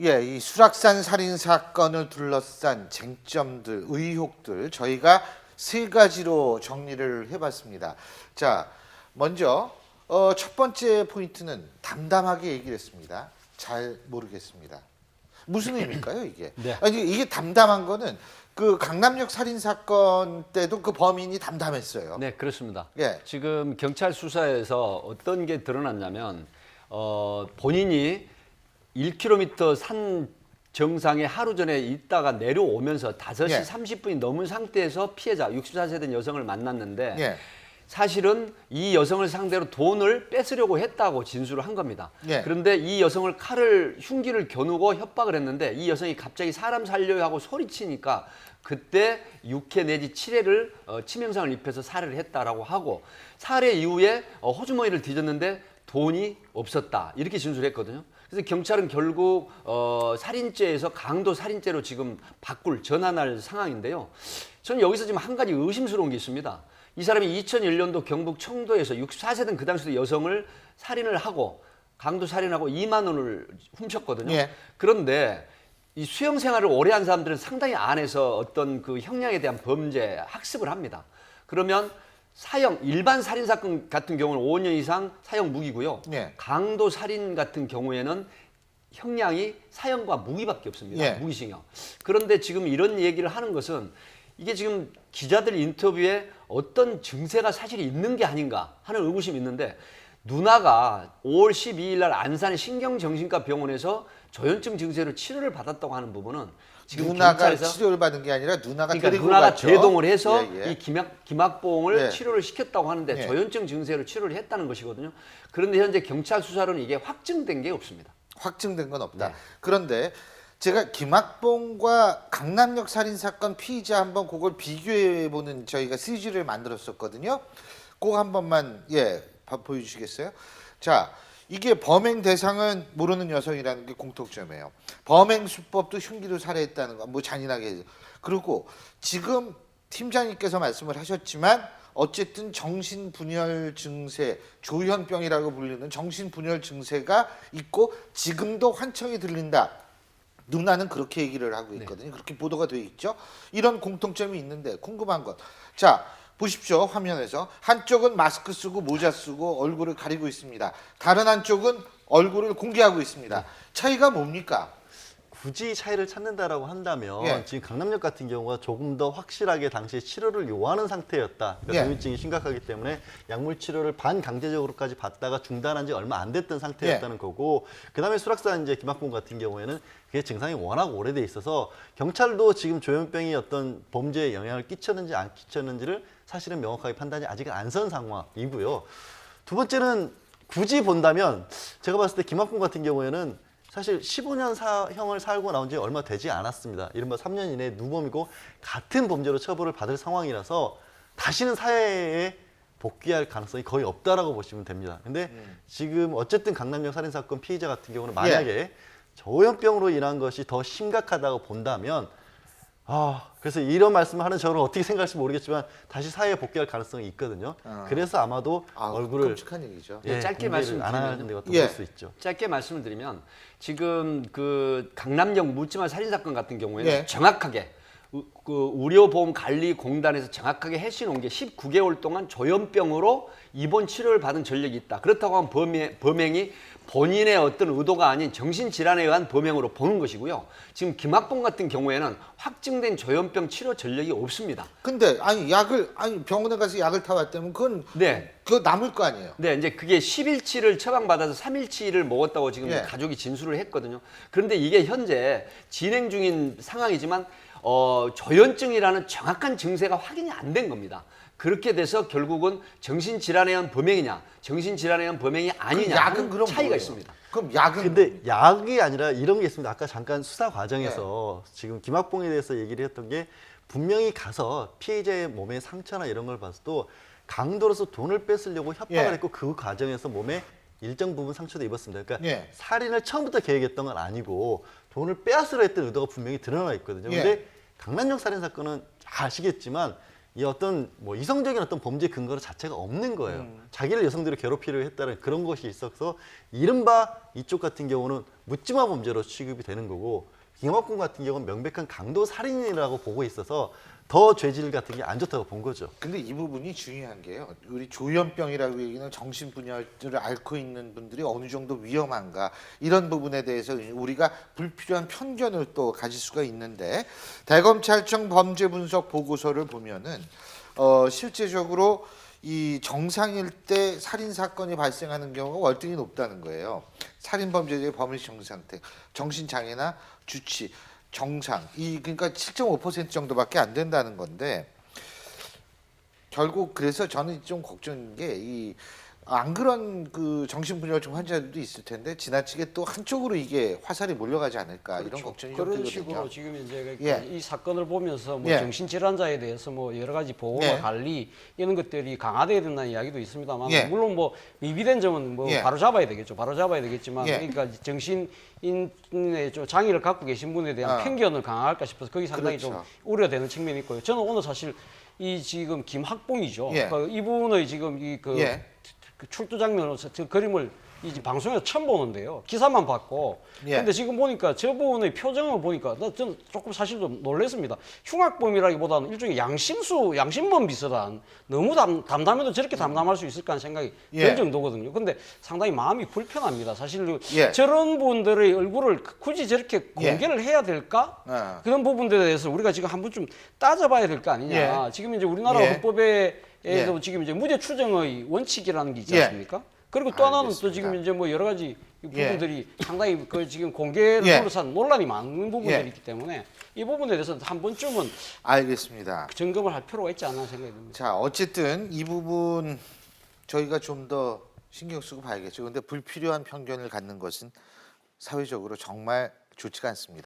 예, 이 수락산 살인 사건을 둘러싼 쟁점들, 의혹들 저희가 세 가지로 정리를 해봤습니다. 자, 먼저 첫 번째 포인트는 담담하게 얘기를 했습니다. 잘 모르겠습니다. 무슨 의미일까요, 이게? 네. 아니, 이게 담담한 거는 그 강남역 살인 사건 때도 그 범인이 담담했어요. 네, 그렇습니다. 예. 지금 경찰 수사에서 어떤 게 드러났냐면 본인이 1km 산 정상에 하루 전에 있다가 내려오면서 5시 예. 30분이 넘은 상태에서 피해자 64세 된 여성을 만났는데 예. 사실은 이 여성을 상대로 돈을 뺏으려고 했다고 진술을 한 겁니다. 예. 그런데 이 여성을 흉기를 겨누고 협박을 했는데 이 여성이 갑자기 사람 살려요 하고 소리치니까 그때 6회 내지 7회를 치명상을 입혀서 살해를 했다라고 하고 살해 이후에 호주머니를 뒤졌는데 돈이 없었다 이렇게 진술했거든요. 그래서 경찰은 결국 살인죄에서 강도 살인죄로 지금 전환할 상황인데요. 저는 여기서 지금 한 가지 의심스러운 게 있습니다. 이 사람이 2001년도 경북 청도에서 64세 된 그 당시도 여성을 살인을 하고 강도 살인하고 2만 원을 훔쳤거든요. 예. 그런데 이 수영 생활을 오래 한 사람들은 상당히 안에서 어떤 그 형량에 대한 범죄 학습을 합니다. 그러면 일반 살인 사건 같은 경우는 5년 이상 사형 무기고요. 예. 강도 살인 같은 경우에는 형량이 사형과 무기밖에 없습니다. 예. 무기징역. 그런데 지금 이런 얘기를 하는 것은 이게 지금 기자들 인터뷰에 어떤 증세가 사실 있는 게 아닌가 하는 의구심이 있는데 누나가 5월 12일 날 안산 신경정신과 병원에서 조현증 증세로 치료를 받았다고 하는 부분은 지금 누나가 경찰에서 치료를 받은 게 아니라 누나가 그러니까 데리고 누나가 갔죠. 대동을 해서 예, 예. 이 김학봉을 예. 치료를 시켰다고 하는데 예. 조현증 증세로 치료를 했다는 것이거든요. 그런데 현재 경찰 수사로는 이게 확증된 게 없습니다. 확증된 건 없다. 네. 그런데 제가 김학봉과 강남역 살인 사건 피의자 한번 그걸 비교해 보는 저희가 CG를 만들었었거든요. 그거 한 번만 보여주시겠어요? 자, 이게 범행 대상은 모르는 여성이라는 게 공통점이에요. 범행 수법도 흉기로 살해했다는 거, 뭐 잔인하게 해서. 그리고 지금 팀장님께서 말씀을 하셨지만 어쨌든 정신분열 증세, 조현병이라고 불리는 정신분열 증세가 있고 지금도 환청이 들린다. 누나는 그렇게 얘기를 하고 있거든요. 그렇게 보도가 돼 있죠. 이런 공통점이 있는데 궁금한 것. 자, 보십시오. 화면에서 한쪽은 마스크 쓰고 모자 쓰고 얼굴을 가리고 있습니다. 다른 한쪽은 얼굴을 공개하고 있습니다. 차이가 뭡니까? 굳이 차이를 찾는다라고 한다면 예. 지금 강남역 같은 경우가 조금 더 확실하게 당시에 치료를 요하는 상태였다. 그러니까 예. 동유증이 심각하기 때문에 약물 치료를 반강제적으로까지 받다가 중단한 지 얼마 안 됐던 상태였다는 거고 그다음에 수락산 이제 김학봉 같은 경우에는 그게 증상이 워낙 오래돼 있어서 경찰도 지금 조현병이 어떤 범죄에 영향을 끼쳤는지 안 끼쳤는지를 사실은 명확하게 판단이 아직 안 선 상황이고요. 두 번째는 굳이 본다면 제가 봤을 때 김학봉 같은 경우에는 사실 15년 형을 살고 나온 지 얼마 되지 않았습니다. 이른바 3년 이내에 누범이고 같은 범죄로 처벌을 받을 상황이라서 다시는 사회에 복귀할 가능성이 거의 없다라고 보시면 됩니다. 근데 지금 어쨌든 강남역 살인사건 피의자 같은 경우는 만약에 조현병으로 인한 것이 더 심각하다고 본다면 그래서 이런 말씀을 하는 저는 어떻게 생각할지 모르겠지만 다시 사회에 복귀할 가능성이 있거든요. 그래서 아마도 얼굴을 끔찍한 얘기죠. 짧게 공개를 안 하는 말씀드리면 것도 볼 수 있죠. 짧게 말씀을 드리면 지금 그 강남역 묻지마 살인 사건 같은 경우에는 예. 정확하게 그 의료보험관리공단에서 정확하게 해시놓은 게 19개월 동안 조현병으로 입원 치료를 받은 전력이 있다. 그렇다고 하면 범행이 본인의 어떤 의도가 아닌 정신질환에 의한 범행으로 보는 것이고요. 지금 김학봉 같은 경우에는 확증된 조현병 치료 전력이 없습니다. 근데 병원에 가서 약을 타왔다면 그건 네. 그거 남을 거 아니에요. 네, 이제 그게 10일치를 처방받아서 3일치를 먹었다고 지금 예. 가족이 진술을 했거든요. 그런데 이게 현재 진행 중인 상황이지만 조현증이라는 정확한 증세가 확인이 안 된 겁니다. 그렇게 돼서 결국은 정신질환에 의한 범행이냐, 정신질환에 의한 범행이 아니냐 약은 그럼 차이가 뭐예요? 있습니다. 그럼 약은 근데 약이 아니라 이런 게 있습니다. 아까 잠깐 수사 과정에서 지금 김학봉에 대해서 얘기를 했던 게 분명히 가서 피해자의 몸에 상처나 이런 걸 봐서도 강도로서 돈을 뺏으려고 협박을 했고 그 과정에서 몸에 일정 부분 상처도 입었습니다. 그러니까 살인을 처음부터 계획했던 건 아니고 돈을 빼앗으려 했던 의도가 분명히 드러나 있거든요. 근데 강남역 살인 사건은 아시겠지만 이 어떤 뭐 이성적인 어떤 범죄 근거 자체가 없는 거예요. 자기를 여성들을 괴롭히려 했다는 그런 것이 있어서 이른바 이쪽 같은 경우는 묻지마 범죄로 취급이 되는 거고 김학봉 같은 경우는 명백한 강도 살인이라고 보고 있어서 더 죄질 같은 게 안 좋다고 본 거죠. 근데 이 부분이 중요한 게요. 우리 조현병이라고 얘기는 정신분열을 앓고 있는 분들이 어느 정도 위험한가 이런 부분에 대해서 우리가 불필요한 편견을 또 가질 수가 있는데 대검찰청 범죄분석 보고서를 보면은 실제적으로 이 정상일 때 살인 사건이 발생하는 경우가 월등히 높다는 거예요. 살인 범죄자의 범의식 상태, 정신 장애나 주치, 정상 그러니까 7.5% 정도밖에 안 된다는 건데 결국 그래서 저는 좀 걱정인 게 안 그런 그 정신분열증 환자들도 있을 텐데 지나치게 또 한쪽으로 이게 화살이 몰려가지 않을까 이런 걱정이 좀 그런 들거든요. 식으로 지금 이제 예. 이 사건을 보면서 뭐 예. 정신질환자에 대해서 뭐 여러 가지 보호와 예. 관리 이런 것들이 강화돼야 된다는 이야기도 있습니다만 예. 물론 뭐 미비된 점은 뭐 예. 바로 잡아야 되겠죠. 바로 잡아야 되겠지만 예. 그러니까 정신인의 좀 장애를 갖고 계신 분에 대한 편견을 강화할까 싶어서 거기 상당히 그렇죠. 좀 우려되는 측면이 있고요. 저는 오늘 사실 이 지금 김학봉이죠. 예. 그러니까 이분의 지금 예. 그 출두 장면으로서 저 그림을 이 방송에서 처음 보는데요. 기사만 봤고. 예. 근데 지금 보니까 저분의 표정을 보니까 저는 조금 사실 좀 놀랐습니다. 흉악범이라기보다는 일종의 양심범 비슷한 너무 담담해도 저렇게 담담할 수 있을까 하는 생각이 예. 들 정도거든요. 근데 상당히 마음이 불편합니다. 사실 예. 저런 분들의 얼굴을 굳이 저렇게 공개를 해야 될까? 그런 부분들에 대해서 우리가 지금 한번 좀 따져봐야 될 거 아니냐. 예. 지금 이제 우리나라 예. 헌법에 예. 지금 이제 무죄 추정의 원칙이라는 게 있지 예. 않습니까? 그리고 또 하나는 또 알겠습니다. 지금 이제 뭐 여러 가지 예. 부분들이 상당히 그 지금 공개를 예. 둘러싼 논란이 많은 부분들이 예. 있기 때문에 이 부분에 대해서 한 번쯤은 알겠습니다. 점검을 할 필요가 있지 않나 생각이 듭니다. 자, 어쨌든 이 부분 저희가 좀 더 신경 쓰고 봐야겠죠. 근데 불필요한 편견을 갖는 것은 사회적으로 정말 좋지가 않습니다.